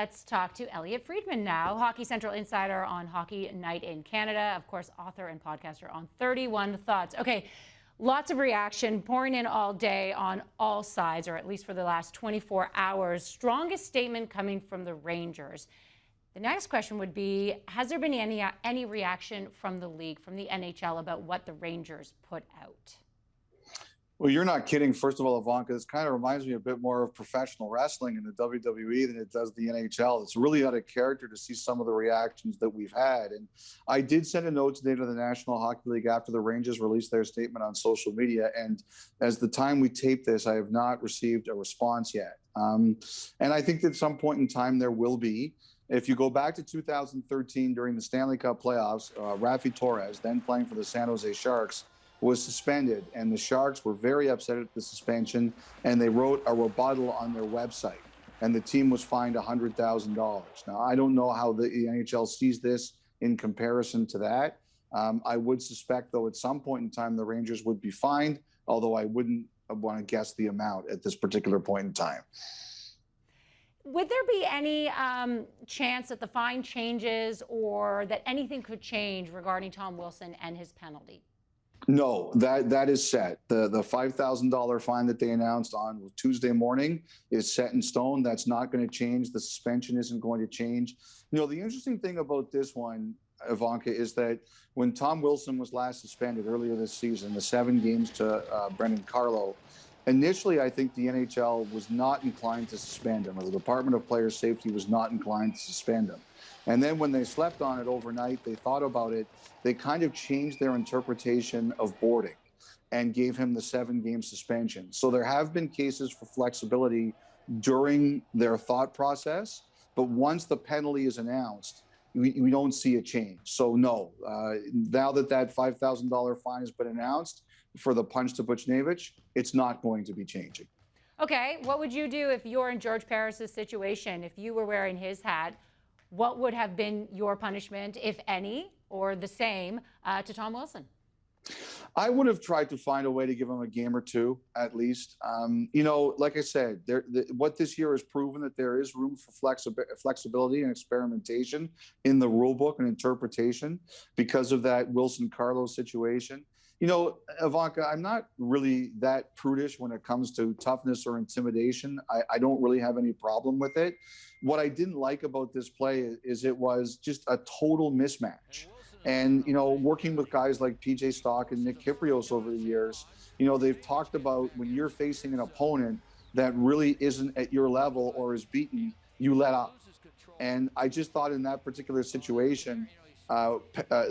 Let's talk to Elliotte Friedman now, Hockey Central insider on Hockey Night in Canada, of course, author and podcaster on 31 Thoughts. Okay, lots of reaction pouring in all day on all sides, or at least for the last 24 hours. Strongest statement coming from the Rangers. The next question would be, has there been any reaction from the league, from the NHL, about what the Rangers put out? Well, you're not kidding. First of all, Ivanka, this kind of reminds me a bit more of professional wrestling in the WWE than it does the NHL. It's really out of character to see some of the reactions that we've had. And I did send a note today to the National Hockey League after the Rangers released their statement on social media. And as the time we tape this, I have not received a response yet. And I think that at some point in time there will be. If you go back to 2013 during the Stanley Cup playoffs, Raffi Torres, then playing for the San Jose Sharks, was suspended, and the Sharks were very upset at the suspension, and they wrote a rebuttal on their website, and the team was fined $100,000. Now, I don't know how the NHL sees this in comparison to that. I would suspect, though, at some point in time, the Rangers would be fined, although I wouldn't want to guess the amount at this particular point in time. Would there be any chance that the fine changes or that anything could change regarding Tom Wilson and his penalty? No, that is set. The $5,000 fine that they announced on Tuesday morning is set in stone. That's not going to change. The suspension isn't going to change. You know, the interesting thing about this one, Ivanka, is that when Tom Wilson was last suspended earlier this season, the 7 games to Brendan Carlo, initially I think the NHL was not inclined to suspend him, or the Department of Player Safety was not inclined to suspend him. And then when they slept on it overnight, they thought about it, they kind of changed their interpretation of boarding and gave him the 7-game suspension. So there have been cases for flexibility during their thought process, but once the penalty is announced, we don't see a change. So no, now that $5,000 fine has been announced for the punch to Buchnevich, it's not going to be changing. Okay, what would you do if you're in George Parris's situation, if you were wearing his hat? What would have been your punishment, if any, or the same, to Tom Wilson? I would have tried to find a way to give him a game or two, at least. You know, like I said, what this year has proven that there is room for flexibility and experimentation in the rule book and interpretation because of that Wilson-Carlos situation. You know, Ivanka, I'm not really that prudish when it comes to toughness or intimidation. I don't really have any problem with it. What I didn't like about this play is it was just a total mismatch. And, you know, working with guys like PJ Stock and Nick Kyprios over the years, you know, they've talked about when you're facing an opponent that really isn't at your level or is beaten, you let up. And I just thought in that particular situation,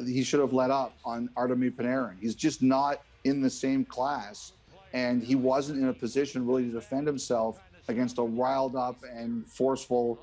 he should have let up on Artemi Panarin. He's just not in the same class, and he wasn't in a position really to defend himself against a riled up and forceful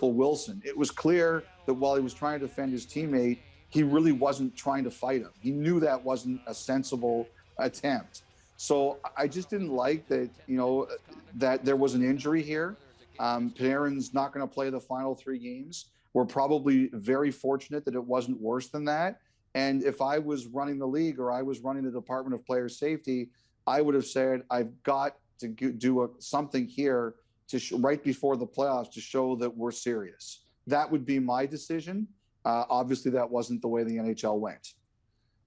Wilson. It was clear that while he was trying to defend his teammate, he really wasn't trying to fight him. He knew that wasn't a sensible attempt. So I just didn't like that, you know, that there was an injury here. Panarin's not going to play the final 3 games. We're probably very fortunate that it wasn't worse than that. And if I was running the league or I was running the Department of Player Safety, I would have said, I've got to do something here to right before the playoffs to show that we're serious. That would be my decision. Obviously, that wasn't the way the NHL went.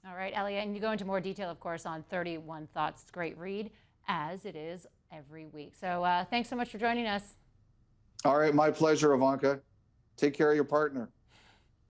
All right, Elliotte, and you go into more detail, of course, on 31 Thoughts. It's a great read, as it is every week. So thanks so much for joining us. All right, my pleasure, Ivanka. Take care of your partner.